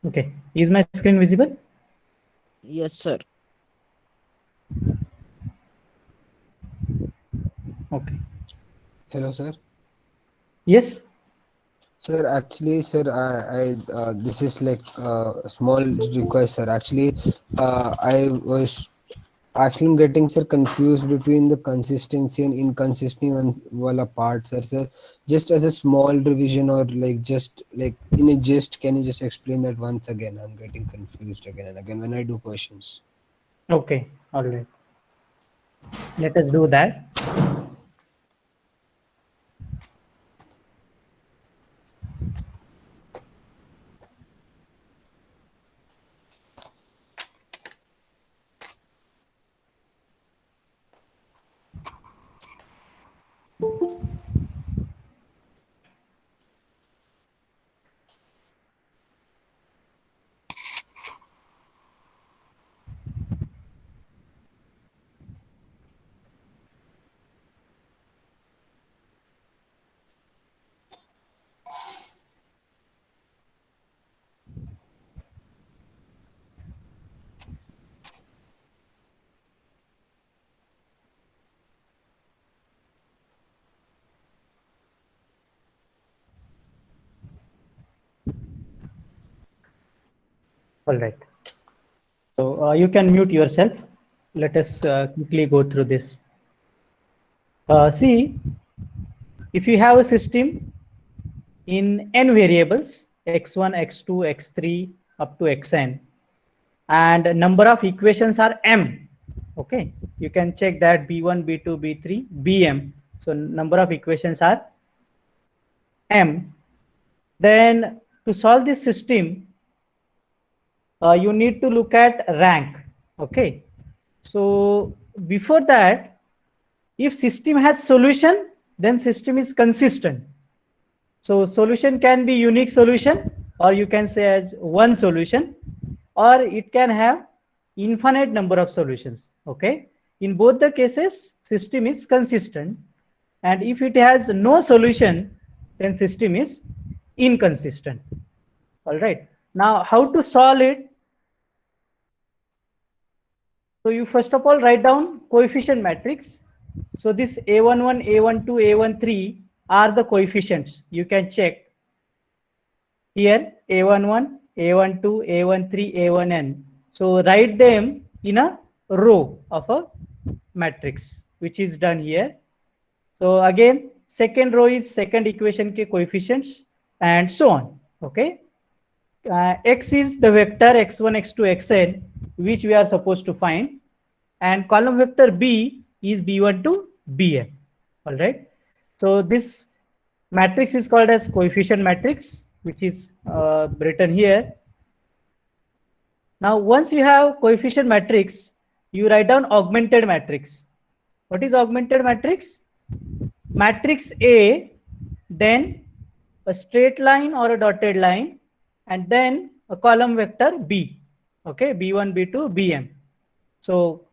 Okay, is my screen visible? Yes, sir. Okay. Hello, sir. Yes. Sir, actually, sir, this is like a small request, sir. Actually, I was actually getting, sir, confused between the consistency and inconsistency on wala parts, sir. Sir, just as a small revision or like just like in a gist, can you just explain that once again? I'm getting confused again and again when I do questions. Okay. All right. Let us do that. All right. So you can mute yourself. Let us quickly go through this. See, if you have a system in n variables, x1, x2, x3 up to xn, and number of equations are m. Okay, you can check that b1, b2, b3, bm. So number of equations are m. Then to solve this system, you need to look at rank. Okay, so before that, if system has solution, then system is consistent. So solution can be unique solution, or you can say as one solution, or it can have infinite number of solutions. Okay, in both the cases system is consistent, and if it has no solution, then system is inconsistent. All right, now how to solve it? So you first of all write down coefficient matrix. So this a11, a12, a13 are the coefficients. You can check here a11, a12, a13, a1n. So write them in a row of a matrix, which is done here. So again, second row is second equation ke coefficients and so on. Okay. X is the vector x1, x2, xn, which we are supposed to find, and column vector b is b1 to bn. All right. So this matrix is called as coefficient matrix, which is written here. Now, once you have coefficient matrix, you write down augmented matrix. What is augmented matrix? Matrix A, then a straight line or a dotted line, and then a column vector B. Okay, B1, B2, Bm. So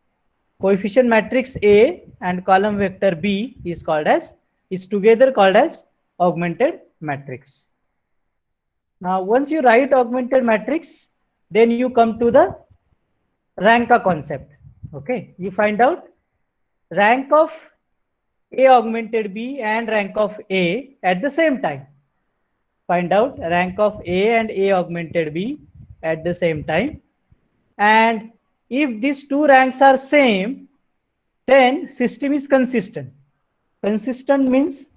coefficient matrix A and column vector B is together called as augmented matrix. Now, once you write augmented matrix, then you come to the rank concept. Okay, you find out rank of A augmented B and rank of A at the same time. Find out rank of A and A augmented B at the same time. And if these two ranks are same, then system is consistent. Consistent means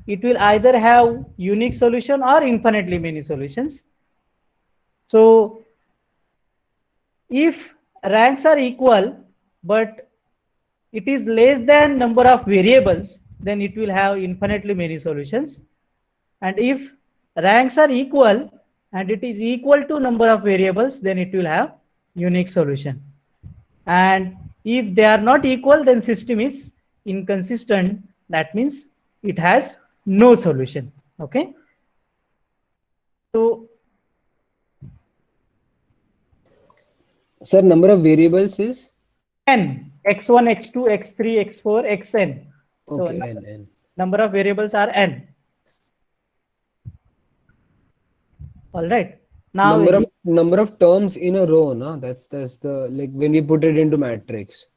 it will either have unique solution or infinitely many solutions. So if ranks are equal, but it is less than number of variables, then it will have infinitely many solutions. And if ranks are equal and it is equal to number of variables, then it will have unique solution. And if they are not equal, then system is inconsistent. That means it has no solution. Okay. So Sir, number of variables is? n, x1, x2, x3, x4, xn. So Okay, n. number of variables are n. All right. Now Number of number of terms in a row, no? That's the like when we put it into matrix.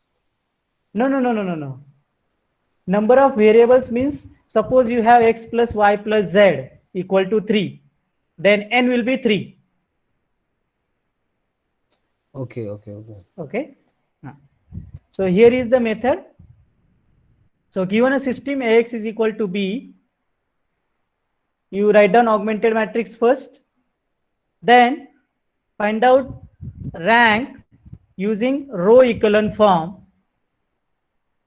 No. Number of variables means suppose you have x plus y plus z equal to 3. Then n will be 3. Okay. Okay. So here is the method. So given a system Ax is equal to B, you write down augmented matrix first, then find out rank using row echelon form.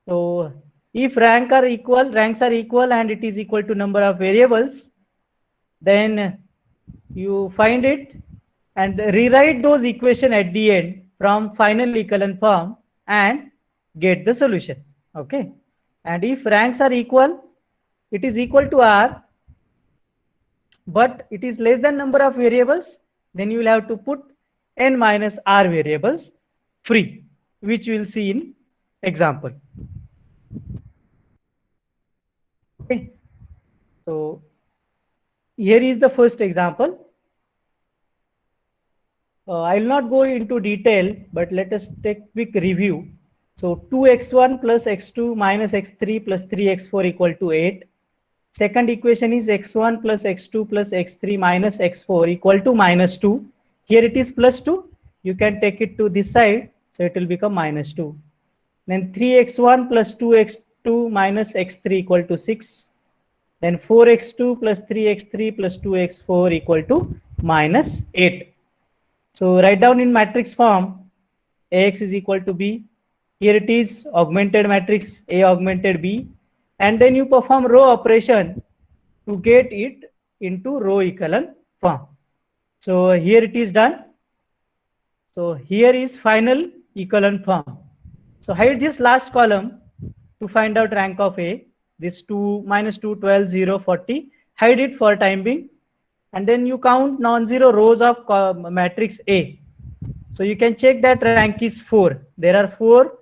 So if ranks are equal and it is equal to number of variables, then you find it and rewrite those equation at the end from final echelon form and get the solution. Okay. And if ranks are equal, it is equal to R, but it is less than number of variables, then you will have to put n minus R variables free, which we will see in example. Okay. So here is the first example. I will not go into detail, but let us take quick review. So 2x1 plus x2 minus x3 plus 3x4 equal to 8. Second equation is x1 plus x2 plus x3 minus x4 equal to minus 2. Here it is plus 2. You can take it to this side. So it will become minus 2. Then 3x1 plus 2x2 minus x3 equal to 6. Then 4x2 plus 3x3 plus 2x4 equal to minus 8. So write down in matrix form, Ax is equal to B. Here it is augmented matrix A augmented B. And then you perform row operation to get it into row echelon form. So here it is done. So here is final echelon form. So hide this last column to find out rank of A. This 2, minus 2, 12, 0, 40. Hide it for time being. And then you count non-zero rows of matrix A. So you can check that rank is 4. There are 4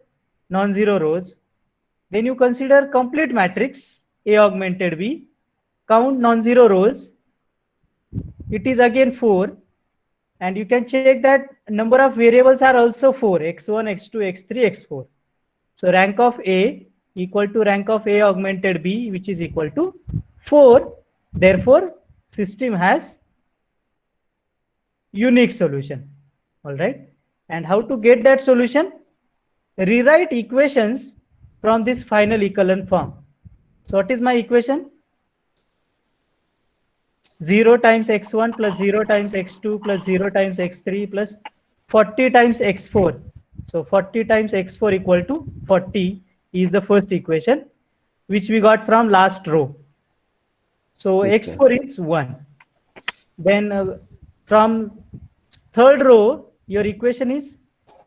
non-zero rows. Then you consider complete matrix A augmented B. Count non-zero rows. It is again 4. And you can check that number of variables are also 4. x1, x2, x3, x4. So rank of A equal to rank of A augmented B, which is equal to 4. Therefore, system has unique solution. All right. And how to get that solution? Rewrite equations from this final echelon form. So what is my equation? 0 times x1 plus 0 times x2 plus 0 times x3 plus 40 times x4. So 40 times x4 equal to 40 is the first equation, which we got from last row. So Okay. x4 is 1. Then from third row, your equation is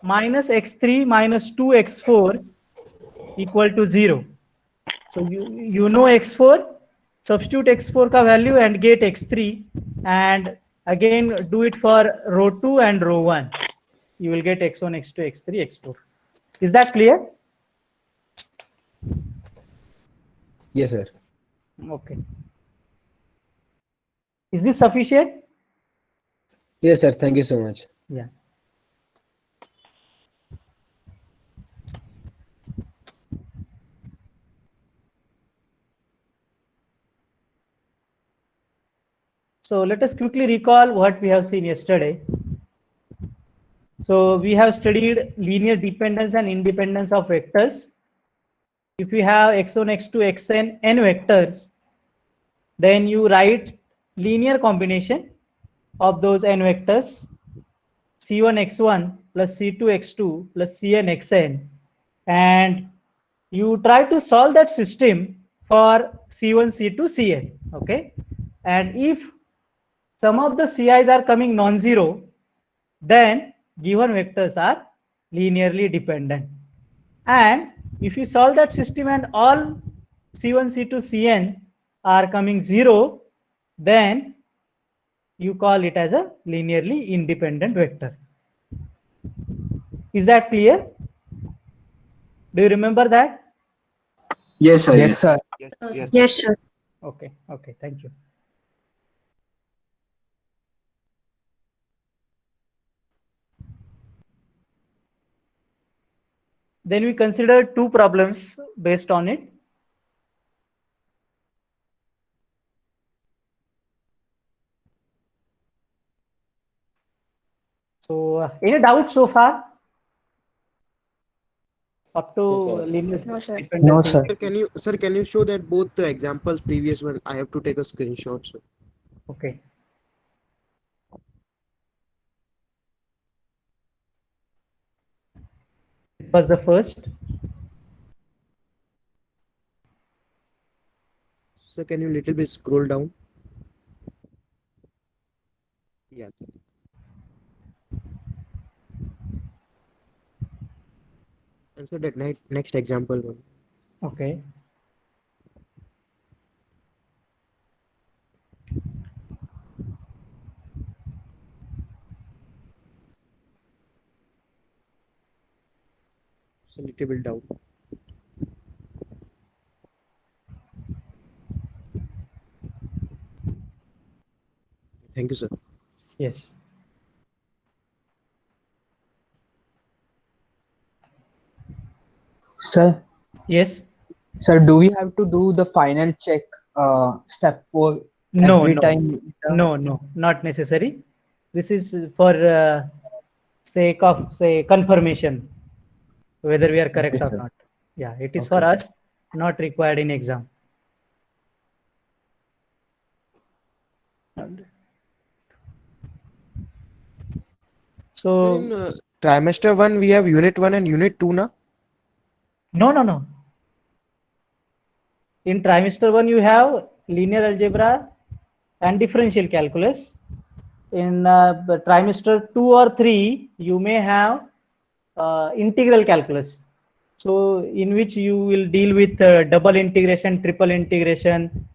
minus x3 minus 2x4 equal to 0. So you know x4, substitute x4 ka value and get x3, and again do it for row 2 and row 1. You will get x1, x2, x3, x4. Is that clear? Yes, sir. Okay. Is this sufficient? Yes, sir. Thank you so much. Yeah. So let us quickly recall what we have seen yesterday. So we have studied linear dependence and independence of vectors. If you have x1, x2, xn, n vectors, then you write linear combination of those n vectors, c1 x1 plus c2 x2 plus cn xn, and you try to solve that system for c1, c2, cn. Okay, and if some of the ci's are coming non-zero, then given vectors are linearly dependent. And if you solve that system and all c1, c2, cn are coming 0, then you call it as a linearly independent vector. Is that clear? Do you remember that? Yes, sir. Yes, sir. Yes, sir. Okay, thank you. Then we consider two problems based on it. So, any doubts so far? Up to linear No, sir. dependency. No, sir. Sir, can you show that both the examples previous one? I have to take a screenshot, sir. Okay. It was the first. Sir, can you little bit scroll down? Yeah. And so that next example one. Okay. So little bit down. Thank you, sir. Yes. Sir, Yes. sir, do we have to do the final check step 4 No, every no. time? No, not necessary. This is for sake of, say, confirmation, whether we are correct Okay, or sir. not. Yeah, it is for Okay. us, not required in exam. Sir, So, in trimester 1, we have unit 1 and unit 2 now. no. In trimester 1, you have linear algebra and differential calculus. In the trimester 2 or 3, you may have integral calculus. So, in which you will deal with double integration, triple integration,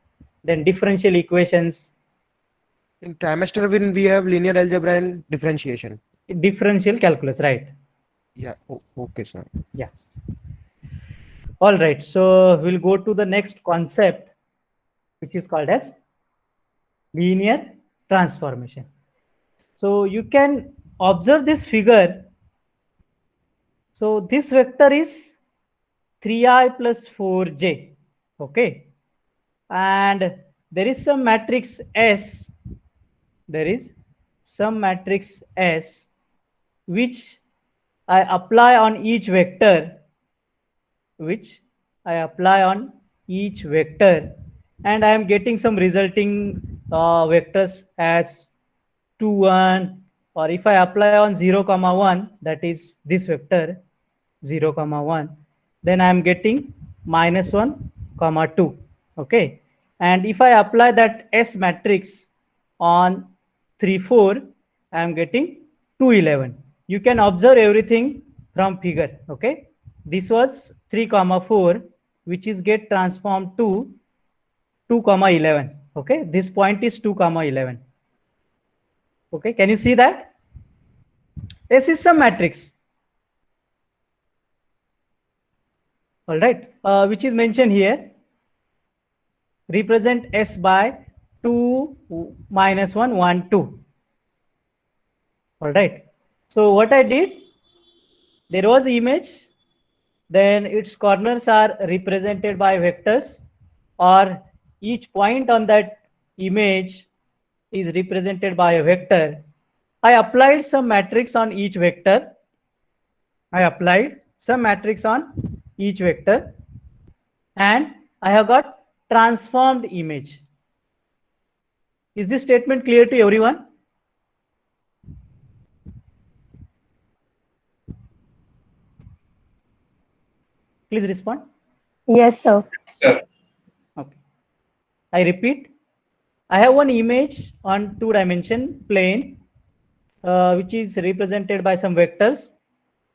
then differential equations, In trimester 1, we have linear algebra and differentiation. differential calculus, right? Yeah. Okay, sir. Yeah. All right. So, we'll go to the next concept, which is called as linear transformation. So, you can observe this figure. So, this vector is 3i plus 4j. Okay. And there is some matrix S. There is some matrix S which I apply on each vector, and I am getting some resulting vectors as 2, 1, or if I apply on 0, 1, that is this vector 0, 1, then I am getting -1, 2. Okay. And if I apply that S matrix on 3, 4, I am getting 2, 11. You can observe everything from figure. Okay. This was 3, 4, which is get transformed to 2, 11. Okay. This point is 2, 11. Okay. Can you see that? S is some matrix. All right. Which is mentioned here. Represent S by 2, -1, 1, 2. All right. So what I did, there was image, then its corners are represented by vectors, or each point on that image is represented by a vector. I applied some matrix on each vector. And I have got transformed image. Is this statement clear to everyone? Please respond. Yes, sir. Okay. I repeat, I have one image on 2-dimension plane, which is represented by some vectors.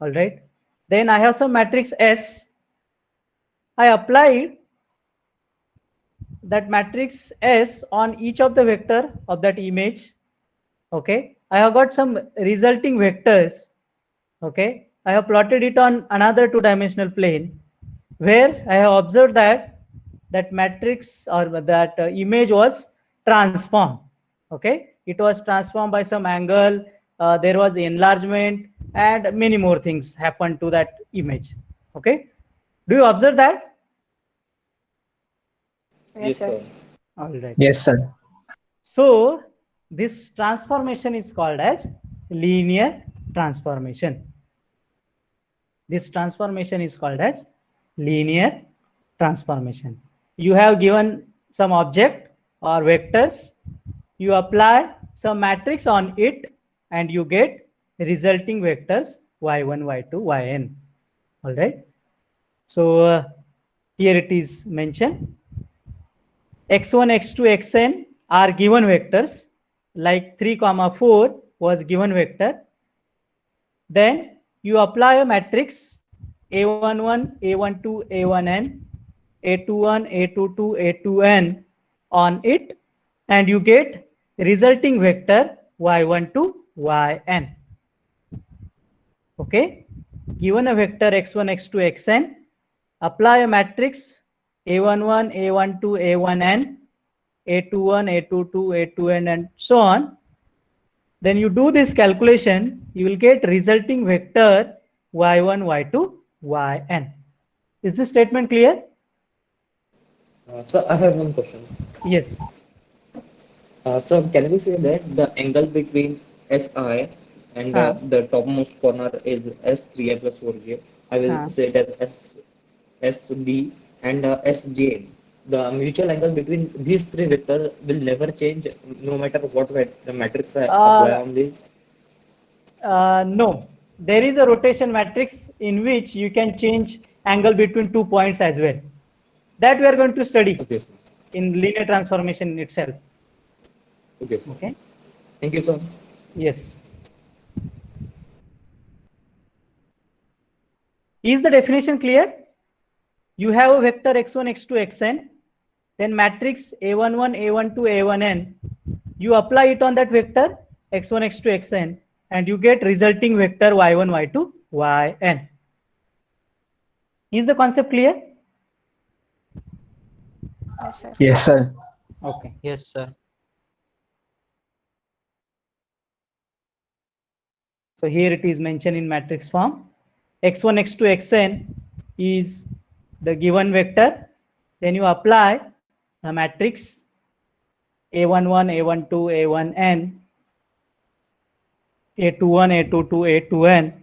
All right. Then I have some matrix S. I applied that matrix S on each of the vector of that image. Okay. I have got some resulting vectors. Okay. I have plotted it on another 2-dimensional plane, where I have observed that matrix or that image was transformed. Okay. It was transformed by some angle. There was enlargement and many more things happened to that image. Okay, do you observe that? Yes, sir. All right. Yes, sir. So this transformation is called as linear transformation. This transformation is called as linear transformation. You have given some object or vectors, you apply some matrix on it, and you get resulting vectors y1, y2, yn. All right. So here it is mentioned. x1, x2, xn are given vectors, like 3, 4 was given vector. Then you apply a matrix a11, a12, a1n, a21, a22, a2n on it, and you get resulting vector y12, yn. Okay, given a vector x1, x2, xn, apply a matrix a11, a12, a1n, a21, a22, a2n, and so on. Then you do this calculation, you will get resulting vector y1, y2, yn. Is this statement clear? Sir, I have one question. Yes. Sir, can we say that the angle between SI and the topmost corner is S3A plus 4J? I will say it as SB and SJ. The mutual angle between these three vectors will never change no matter what the matrix I apply on this. No, there is a rotation matrix in which you can change angle between 2 points as well. That we are going to study in linear transformation itself. Okay, sir. Okay. Thank you, sir. Yes. Is the definition clear? You have a vector x1, x2, xn, then matrix a11, a12, a1n. You apply it on that vector x1, x2, xn, and you get resulting vector y1, y2, yn. Is the concept clear? Yes, sir. Okay. Yes, sir. So here it is mentioned in matrix form. x1, x2, xn is the given vector. Then you apply a matrix a11, a12, a1n, a21, a22, a2n,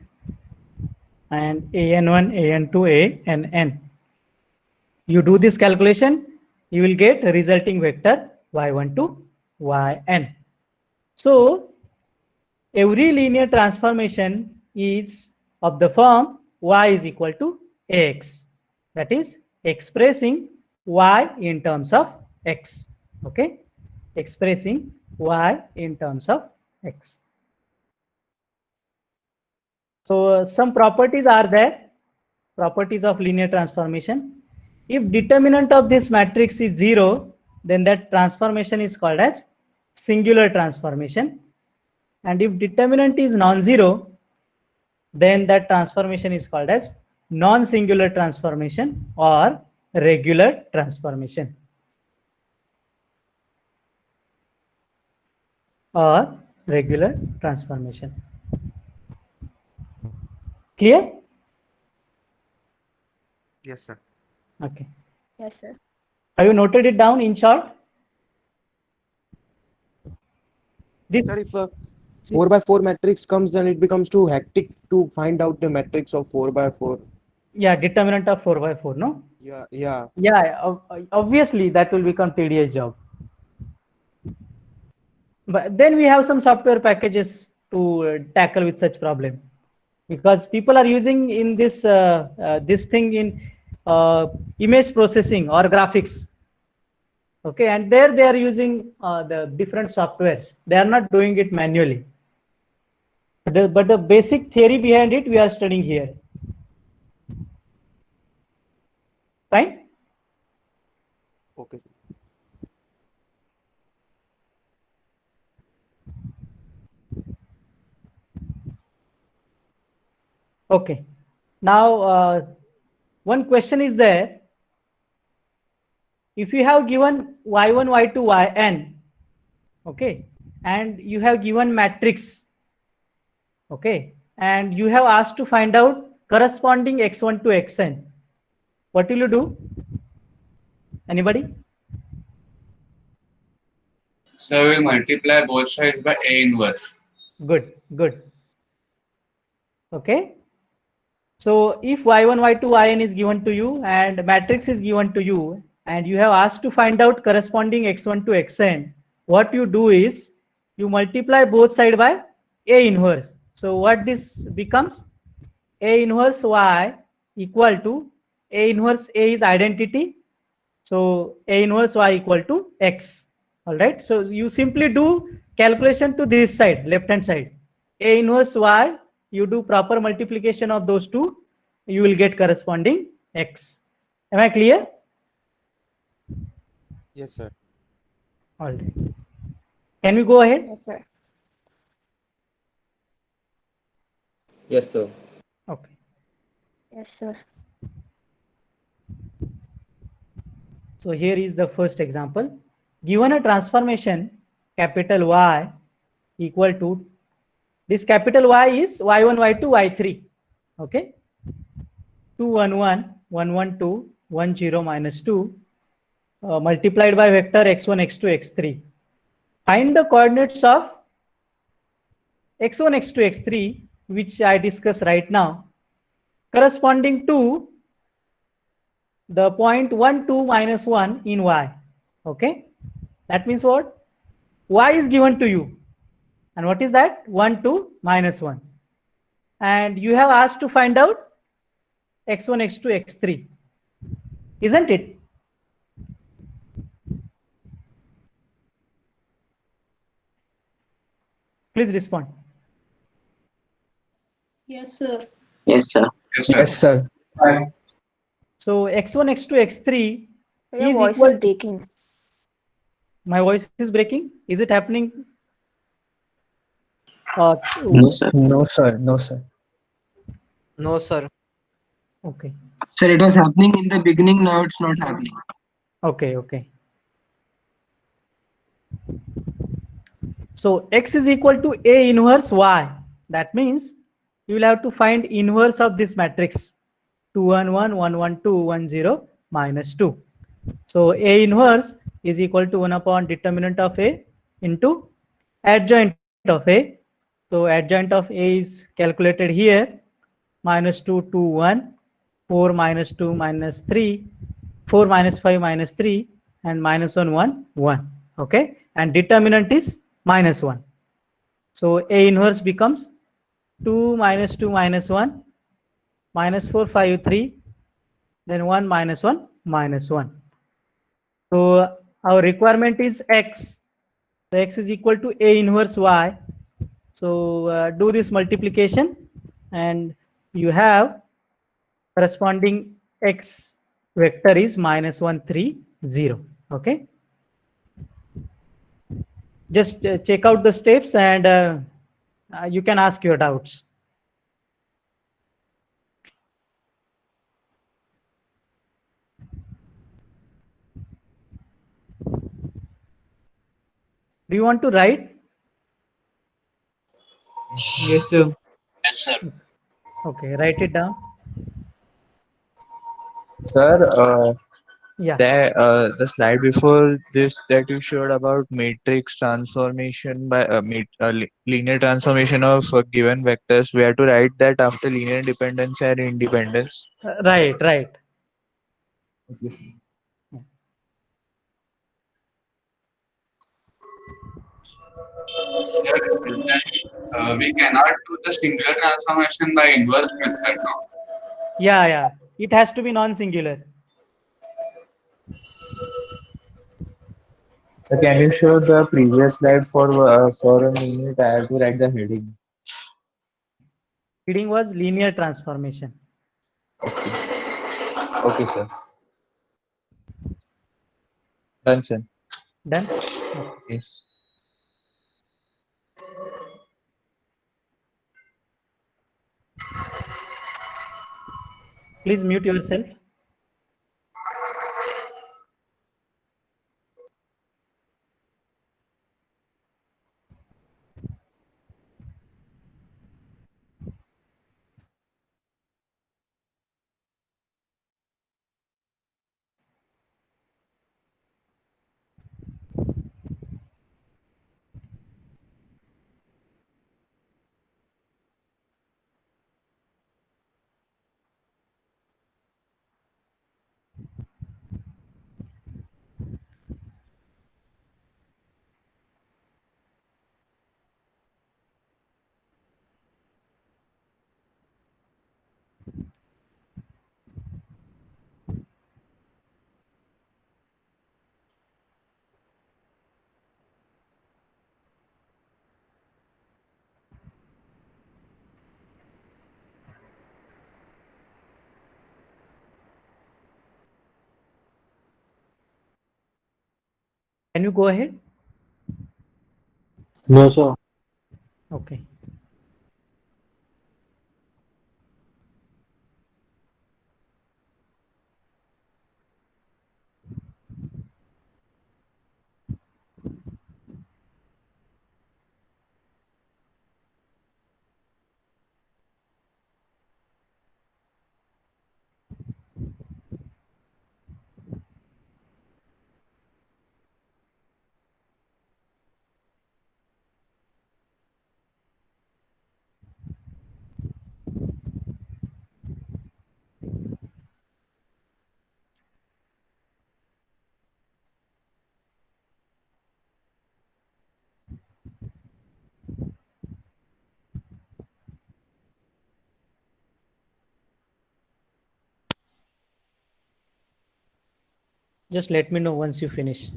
and an1, an2, ann. You do this calculation, you will get a resulting vector y12, yn. So every linear transformation is of the form y is equal to ax. That is expressing y in terms of x. Okay, expressing y in terms of x. So some properties are there, properties of linear transformation. If determinant of this matrix is 0, then that transformation is called as singular transformation. And if determinant is non-zero, then that transformation is called as non-singular transformation or regular transformation. Or regular transformation. Clear? Yes, sir. Okay. Yes, sir. Have you noted it down in short? This, Sir, if a 4x4 matrix comes, then it becomes too hectic to find out the matrix of 4x4. yeah, determinant of 4 by 4, no? Yeah, yeah. Yeah, obviously that will become tedious job. But then we have some software packages to tackle with such problem, because people are using in this this thing in image processing or graphics. Okay, and there they are using the different softwares. They are not doing it manually. But the basic theory behind it we are studying here. Fine? Okay. Okay. Now, one question is there. If you have given y1, y2, yn, okay, and you have given matrix, okay, and you have asked to find out corresponding x1 to xn, what will you do? Anybody? So we multiply both sides by A inverse. Good, good. Okay. So if y1, y2, yn is given to you and matrix is given to you, and you have asked to find out corresponding x1 to xn, what you do is you multiply both sides by A inverse. So what this becomes? A inverse y equal to A inverse A is identity. So A inverse y equal to x. All right. So you simply do calculation to this side, left hand side. A inverse y, you do proper multiplication of those two, you will get corresponding x. Am I clear? Yes, sir. All right. Can we go ahead? Yes, sir. Yes, sir. Okay. Yes, sir. So here is the first example. Given a transformation capital Y equal to, this capital Y is y1, y2, y3. Okay. 2, 1, 1, 1, 1, 2, 1, 0, minus 2 multiplied by vector x1, x2, x3. Find the coordinates of x1, x2, x3, which I discuss right now, corresponding to the point 1, 2, minus 1 in y. Okay. That means what? Y is given to you. And what is that? 1, 2, minus 1. And you have asked to find out x1, x2, x3. Isn't it? Please respond. Yes, sir. Yes, sir. Yes, sir. Yes, sir. So x1, x2, x3 Your is voice equal is breaking. My voice is breaking. Is it happening? No, sir. No, sir. No, sir. No, sir. Okay. Sir, it was happening in the beginning. Now it's not happening. Okay. Okay. So x is equal to A inverse y. That means you will have to find inverse of this matrix 2, 1, 1, 1, 1, 2, 1, 0, minus 2. So A inverse is equal to 1 upon determinant of A into adjoint of A. So adjoint of A is calculated here. Minus 2, 2, 1, 4 minus 2 minus 3, 4 minus 5 minus 3, and minus 1, 1, 1. Okay. And determinant is minus 1. So A inverse becomes 2 minus 2 minus 1, minus 4, 5, 3, then 1 minus 1 minus 1. So our requirement is x. So x is equal to A inverse y. So do this multiplication and you have corresponding x vector is minus 1, 3, 0. Okay. Just check out the steps and you can ask your doubts. Do you want to write? Yes, sir. Yes, sir. Okay, write it down. Sir, Yeah. the slide before this that you showed about matrix transformation by linear transformation of given vectors, we have to write that after linear dependence and independence. Right, right. Sir, then we cannot do the singular transformation by inverse method, no? Yeah, yeah. It has to be non-singular. So can you show the previous slide for a minute? I have to write the heading. Heading was linear transformation. Okay, sir. Done, sir. Done? Yes. Please mute yourself. Can you go ahead? No, sir. Okay. Just let me know once you finish.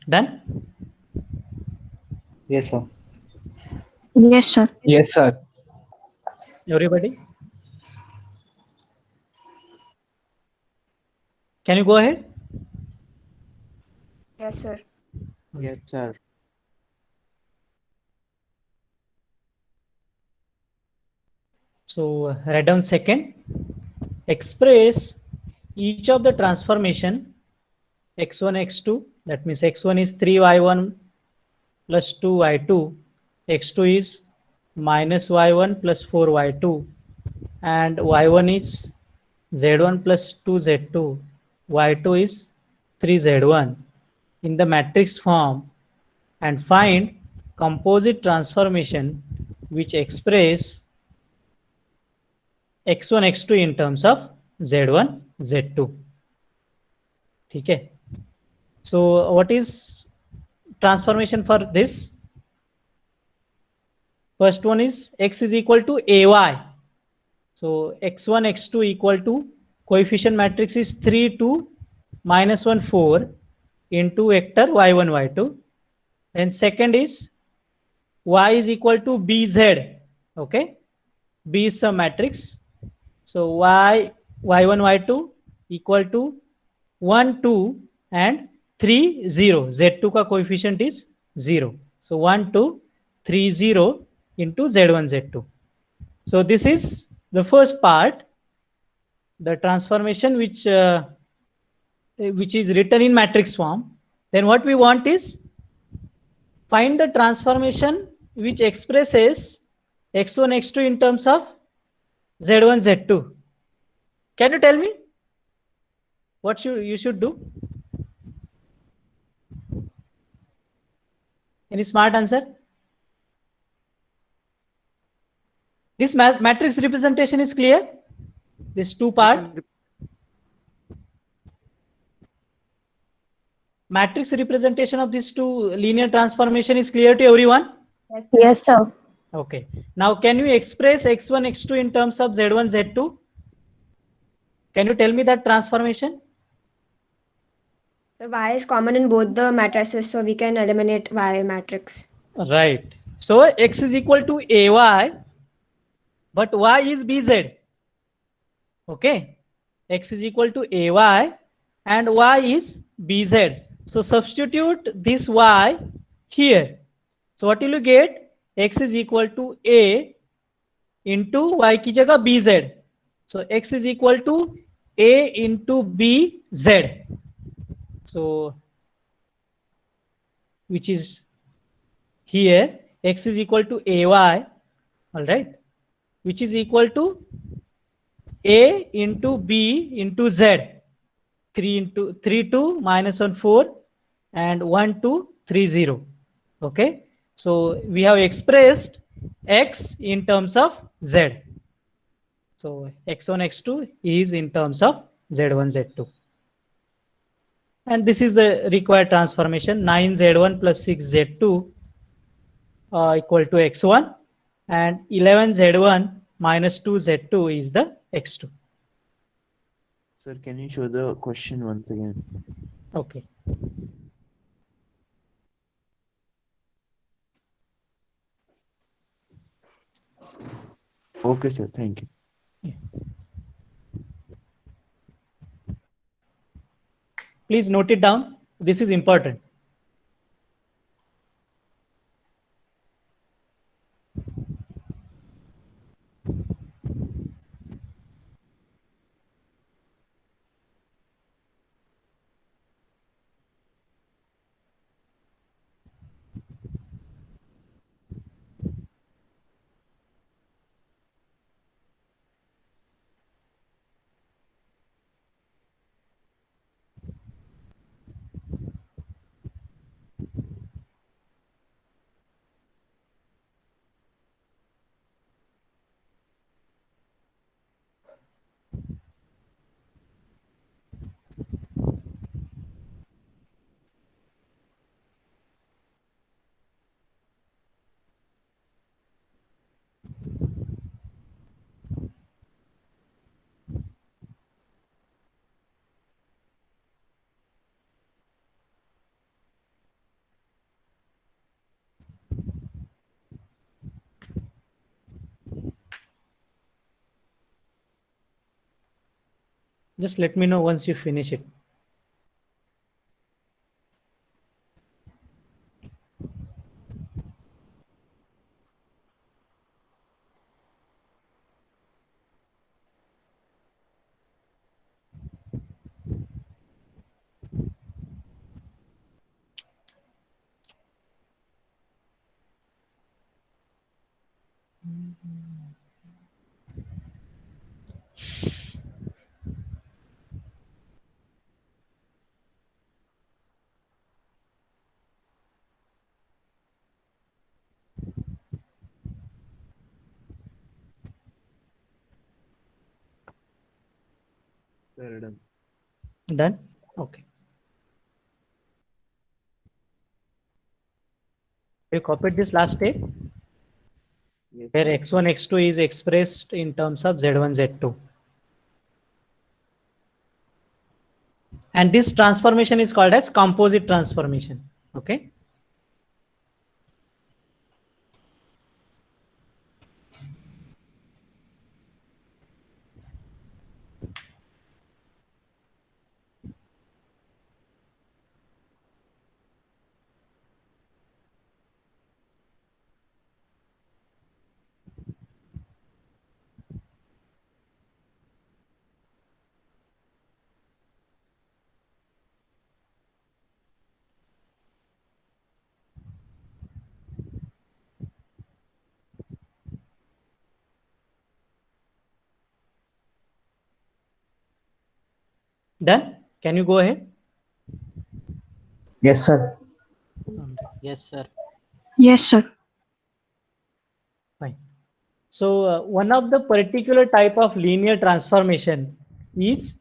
Done? Yes, sir. Yes, sir. Yes, sir. Everybody? Can you go ahead? Yes, sir. Yes, sir. So write down second. Express each of the transformation x1, x2. That means x1 is 3y1 plus 2y2. x2 is minus y1 plus 4y2. And y1 is z1 plus 2z2. y2 is 3z1 in the matrix form, and find composite transformation which express x1 x2 in terms of z1 z2. Okay. So what is transformation for this? First one is x is equal to ay. So x1 x2 equal to coefficient matrix is 3 2 minus 1 4 into vector y1 y2. And second is y is equal to bz. Okay, B is some matrix. So y1 y2 equal to 1 2 and 3 0. z2 का coefficient is 0. So 1 2 3 0 into z1 z2. So this is the first part, the transformation which is written in matrix form. Then what we want is find the transformation which expresses x1 x2 in terms of z1 z2. Can you tell me what you should do? Any smart answer? This matrix representation is clear? This two part matrix representation of these two linear transformation is clear to everyone? Yes, yes, sir. Okay. Now can you express x1 x2 in terms of z1 z2? Can you tell me that transformation? The y is common in both the matrices, so we can eliminate y matrix. Right. So x is equal to ay, but y is bz. Okay. X is equal to ay and y is bz. So substitute this y here. So what will you get? X is equal to a into y की जगह bz. So x is equal to a into bz. So which is here, x is equal to ay, all right, which is equal to a into b into z. 3 into 3 2 minus 1 4 and 1 2 3 0. Okay, so we have expressed x in terms of z. So x1 x2 is in terms of z1 z2, and this is the required transformation. 9z1 plus 6z2 equal to x1, and 11z1 minus 2z2 is the x2. Sir, can you show the question once again? Okay. Okay, sir. Thank you. Please note it down. This is important. Just let me know once you finish it. Sir, done. Done? Okay. You copied this last step Yes. where x1 x2 is expressed in terms of z1 z2, and this transformation is called as composite transformation. Okay. Done? Can you go ahead? Yes, sir. Yes, sir. Yes, sir. Fine. So one of the particular type of linear transformation is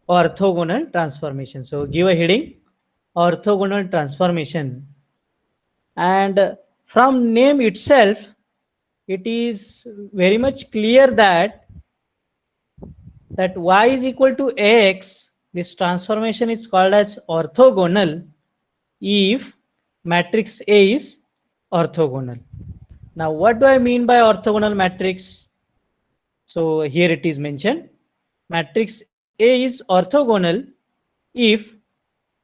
orthogonal transformation. So give a heading, orthogonal transformation, and from name itself, it is very much clear that y is equal to ax. This transformation is called as orthogonal if matrix A is orthogonal. Now, what do I mean by orthogonal matrix? So here it is mentioned. Matrix A is orthogonal if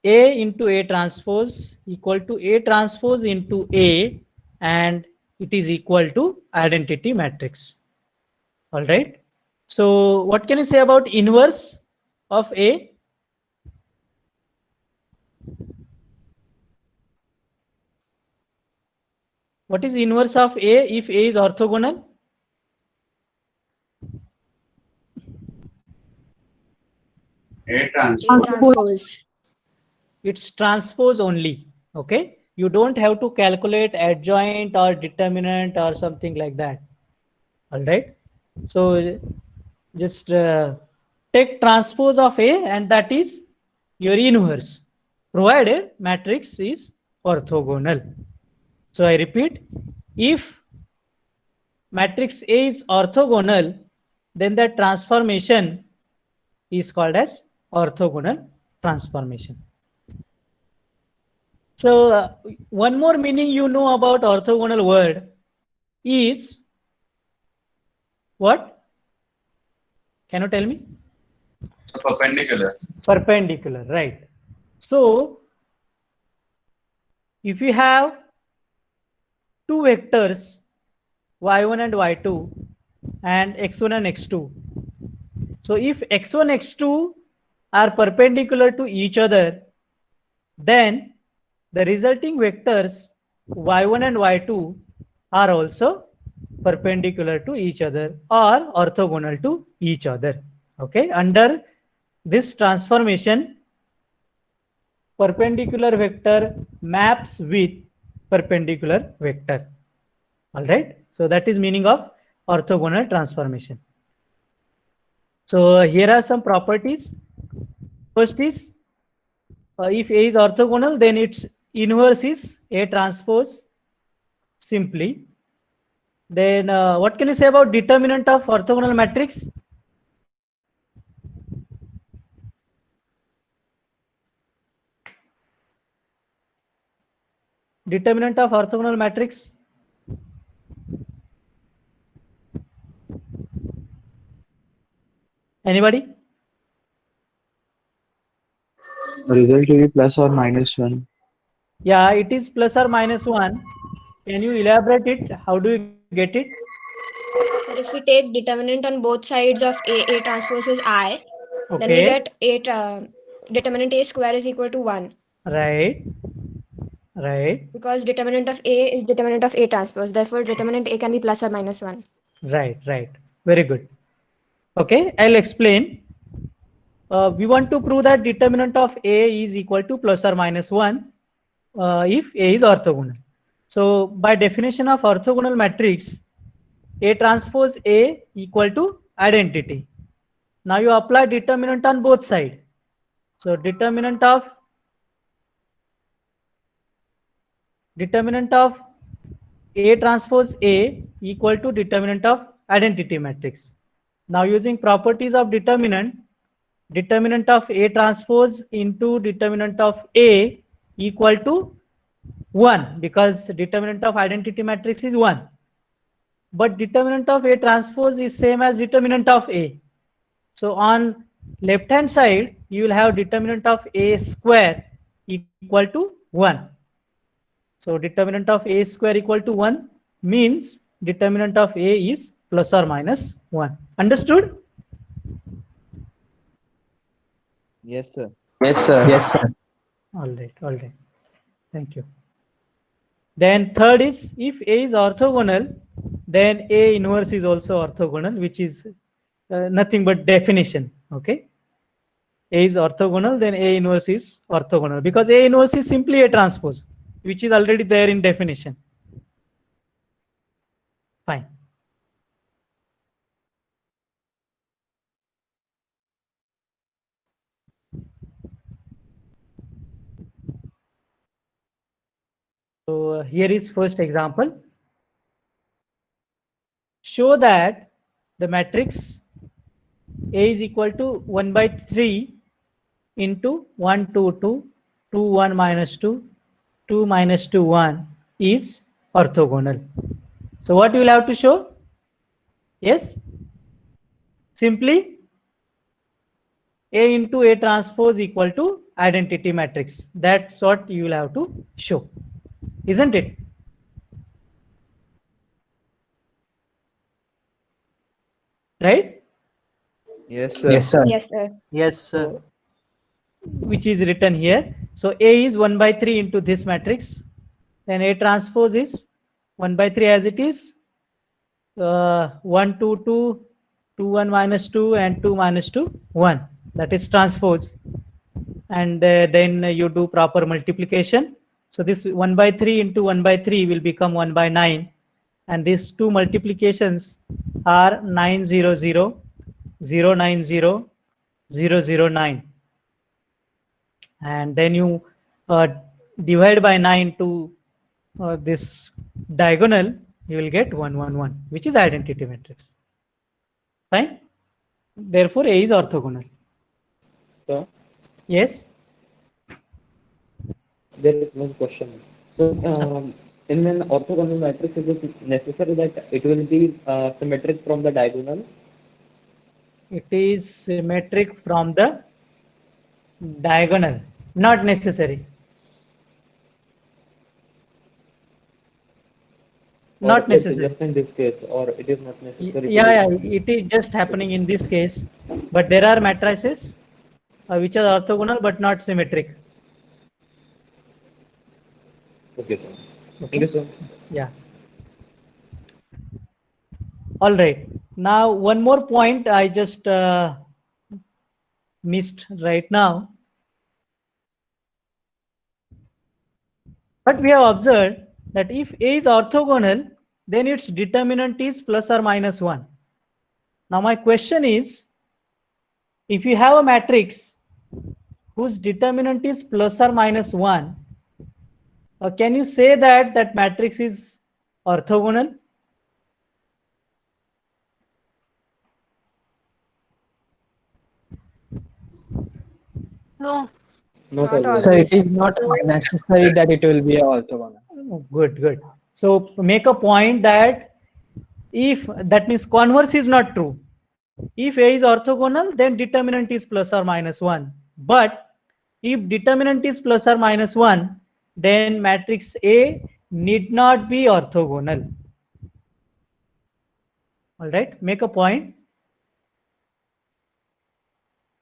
A into A transpose equal to A transpose into A, and it is equal to identity matrix. All right. So what can you say about inverse of A? What is inverse of A if A is orthogonal? A A transpose. transpose. It's transpose only. Okay, you don't have to calculate adjoint or determinant or something like that. All right, so just take transpose of A, and that is your inverse, provided matrix is orthogonal. So I repeat, if matrix A is orthogonal, then the transformation is called as orthogonal transformation. So one more meaning you know about orthogonal word is what? Can you tell me? So perpendicular. Perpendicular, right? So if you have two vectors y1 and y2 and x1 and x2, so if x1 x2 are perpendicular to each other, then the resulting vectors y1 and y2 are also perpendicular to each other or orthogonal to each other. Okay, under this transformation, perpendicular vector maps with perpendicular vector. All right, so that is meaning of orthogonal transformation. So here are some properties. First is, if A is orthogonal, then its inverse is A transpose simply. Then what can you say about determinant of orthogonal matrix? Determinant of orthogonal matrix? Anybody? Result will be plus or minus 1. Yeah, it is plus or minus 1. Can you elaborate it? How do you get it? So if we take determinant on both sides of A transpose is I, then we Okay, get determinant A square is equal to 1. right, right, Because determinant of A is determinant of A transpose. Therefore, determinant A can be plus or minus 1. right, right. Very good. Okay, I'll explain. We want to prove that determinant of A is equal to plus or minus 1 if A is orthogonal. So by definition of orthogonal matrix, A transpose A equal to identity. Now you apply determinant on both sides. So determinant of A transpose A equal to determinant of identity matrix. Now using properties of determinant of A transpose into determinant of A equal to 1, because determinant of identity matrix is 1. But determinant of A transpose is same as determinant of A. So on left hand side, you will have determinant of A square equal to 1. So determinant of A square equal to 1 means determinant of A is plus or minus 1. Understood? Yes, sir. Yes, sir. Yes, sir. All right, all right. Thank you. Then third is, if A is orthogonal, then A inverse is also orthogonal, which is nothing but definition. Okay. A is orthogonal, then A inverse is orthogonal, because A inverse is simply A transpose, which is already there in definition. Fine. So here is first example. Show that the matrix A is equal to 1 by 3 into 1, 2, 2, 2, 1, minus 2, 2, minus 2, 1 is orthogonal. So what you will have to show? Yes? Simply A into A transpose equal to identity matrix. That's what you will have to show. Isn't it? Right? Yes, sir. Yes, sir. Yes, sir. Yes, sir. Which is written here. So A is 1 by 3 into this matrix. Then A transpose is 1 by 3 as it is, 1, 2, 2, 2, 1 minus 2, and 2 minus 2, 1. That is transpose. And then you do proper multiplication. So this 1 by 3 into 1 by 3 will become 1 by 9. And these two multiplications are 900, 090, 009. And then you divide by 9 to this diagonal, you will get 111, which is identity matrix. Fine. Therefore, A is orthogonal. So Yes. there is one question. So in an orthogonal matrix, is it necessary that it will be symmetric from the diagonal? It is symmetric from the diagonal. Not necessary. Not necessary. Just in this case, or it is not necessary. Yeah, it is just happening in this case. But there are matrices which are orthogonal but not symmetric. Okay, sir. Okay. Thank you, sir. Yeah. All right. Now, one more point I just missed right now. But we have observed that if A is orthogonal, then its determinant is plus or minus 1. Now, my question is, if you have a matrix whose determinant is plus or minus 1, can you say that that matrix is orthogonal? No. No, Not sir. So it always. is not necessary that it will be orthogonal. Oh, good, good. So make a point that if that means converse is not true. If A is orthogonal, then determinant is plus or minus 1. But if determinant is plus or minus 1, then matrix A need not be orthogonal. All right, make a point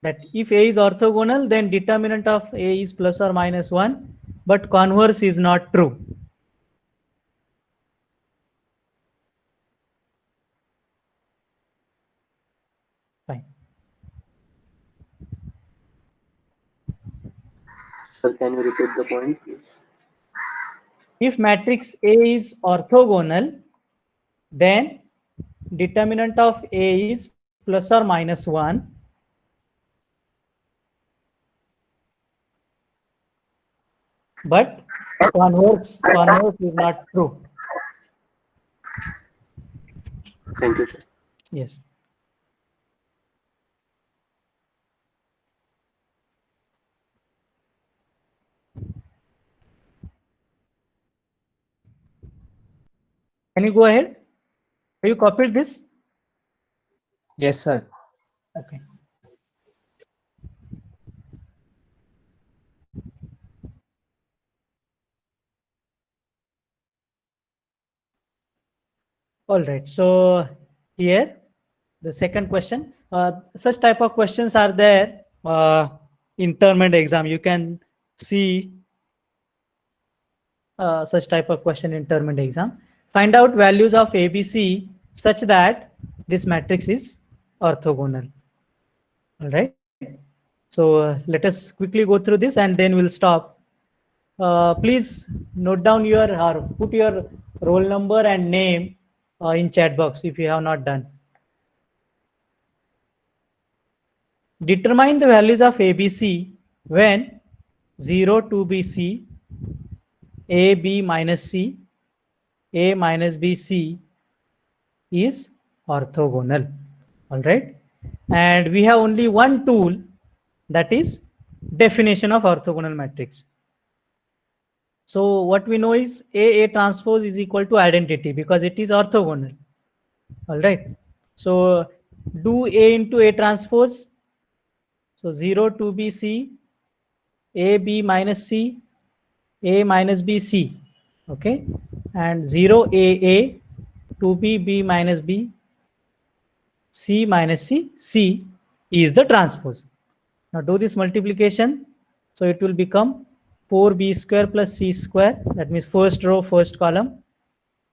that if A is orthogonal, then determinant of A is plus or minus 1, but converse is not true. Fine. Sir, can you repeat the point, please? If matrix A is orthogonal, then determinant of A is plus or minus 1. But converse is not true. Thank you, sir. Yes. Can you go ahead? Have you copied this? Yes, sir. Okay. All right. So here, the second question. Such type of questions are there in term and exam. You can see such type of question in term and exam. Find out values of ABC such that this matrix is orthogonal. All right. So let us quickly go through this and then we'll stop. Please note down your or put your roll number and name in chat box if you have not done. Determine the values of ABC when 0 to BC, A, B minus C, A minus B, C is orthogonal. All right. And we have only one tool, that is definition of orthogonal matrix. So what we know is A transpose is equal to identity because it is orthogonal. All right. So do A into A transpose. So 0 to B C, A B minus C, A minus B C. Okay. And 0 A, 2B B minus B, C minus C, C is the transpose. Now do this multiplication. So it will become 4B square plus C square. That means first row, first column.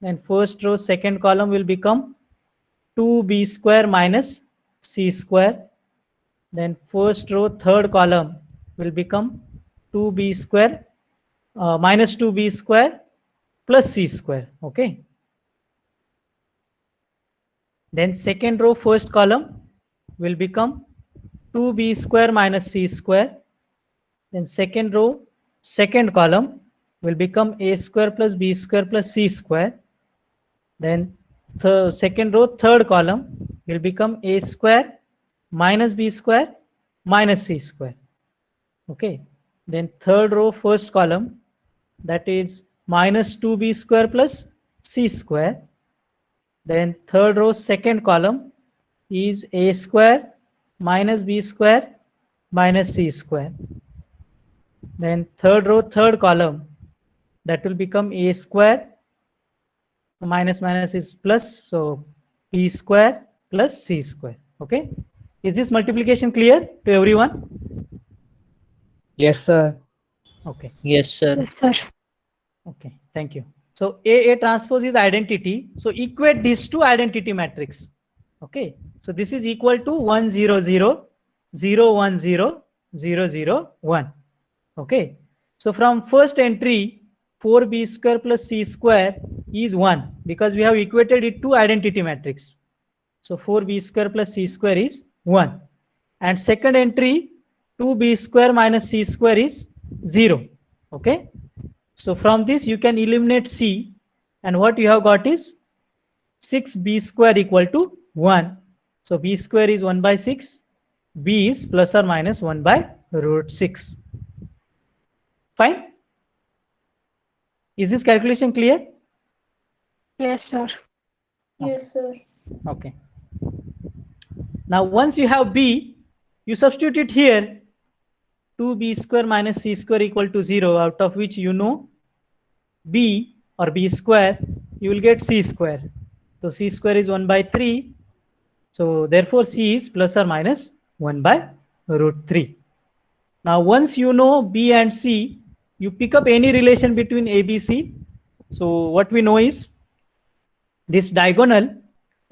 Then first row second column will become 2b square minus c square. Then first row third column will become 2b square minus 2b square plus c square. Okay. Then second row first column will become 2b square minus c square. Then second row second column will become a square plus b square plus c square. Then second row third column will become a square minus b square minus c square. Okay. Then third row first column, that is minus 2b square plus c square. Then third row second column is a square minus b square minus c square. Then third row third column, that will become a square minus minus is plus, so b square plus c square. Okay. Is this multiplication clear to everyone? Yes, sir. Okay. Yes, sir. Okay, thank you. So A transpose is identity. So equate these two identity matrix. Okay. So this is equal to 1 0 0 0 1 0 0 0 1. Okay. So from first entry 4b square plus c square is 1 because we have equated it to identity matrix. So 4b square plus c square is 1. And second entry 2b square minus c square is 0. Okay. So from this you can eliminate c, and what you have got is 6b square equal to 1. So b square is 1 by 6. B is plus or minus 1 by root 6. Fine. Is this calculation clear? Yes, sir. Yes, sir. Okay. Now once you have b, you substitute it here. 2b square minus c square equal to 0, out of which you know b or b square, you will get c square. So c square is 1 by 3. So therefore c is plus or minus 1 by root 3. Now once you know b and c, you pick up any relation between a, b, c. So what we know is this diagonal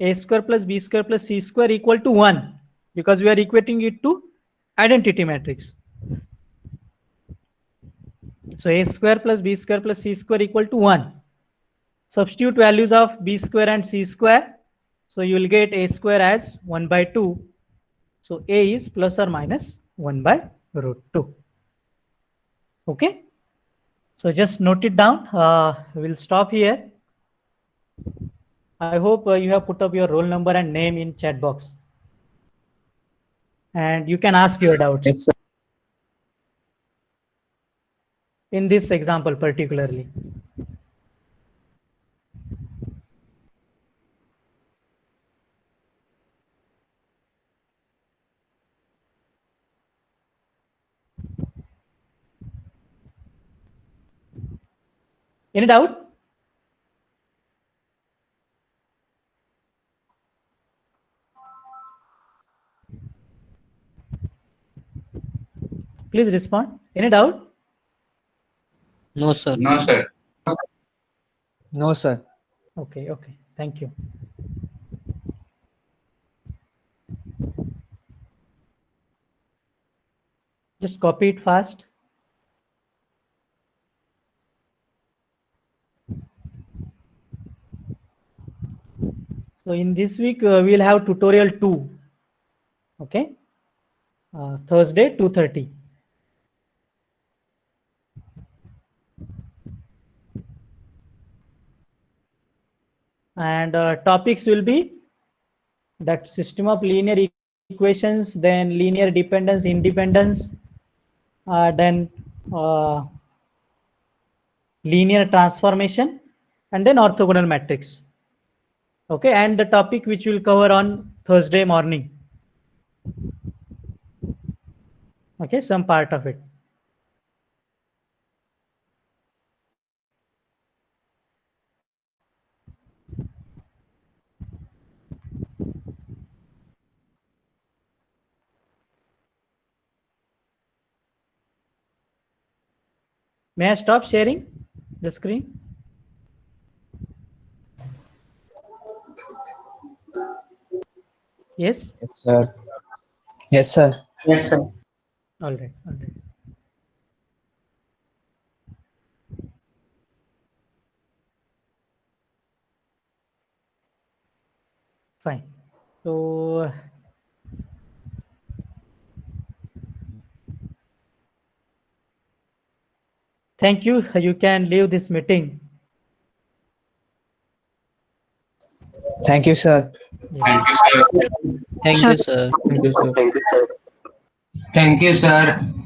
a square plus b square plus c square equal to 1 because we are equating it to identity matrix. So a square plus b square plus c square equal to 1. Substitute values of b square and c square. So you will get a square as 1 by 2. So a is plus or minus 1 by root 2. Okay. So just note it down. We'll stop here. I hope you have put up your roll number and name in chat box. And you can ask your doubts. Yes, sir. In this example particularly. Any doubt? Please respond. Any doubt? No, sir. No, sir. No, sir. Okay, okay. Thank you. Just copy it fast. So in this week, we'll have tutorial 2. Okay. Thursday, 2:30. And topics will be that system of linear equations, then linear dependence, independence, then linear transformation, and then orthogonal matrix. Okay, and the topic which we'll cover on Thursday morning. Okay, some part of it. May I stop sharing the screen? Yes. Sir. Yes, sir. Yes, sir. All right. All right. Fine. So thank you. You can leave this meeting. Thank you, sir. Thank you, sir. Thank you, sir. Thank you, sir. Thank you, sir.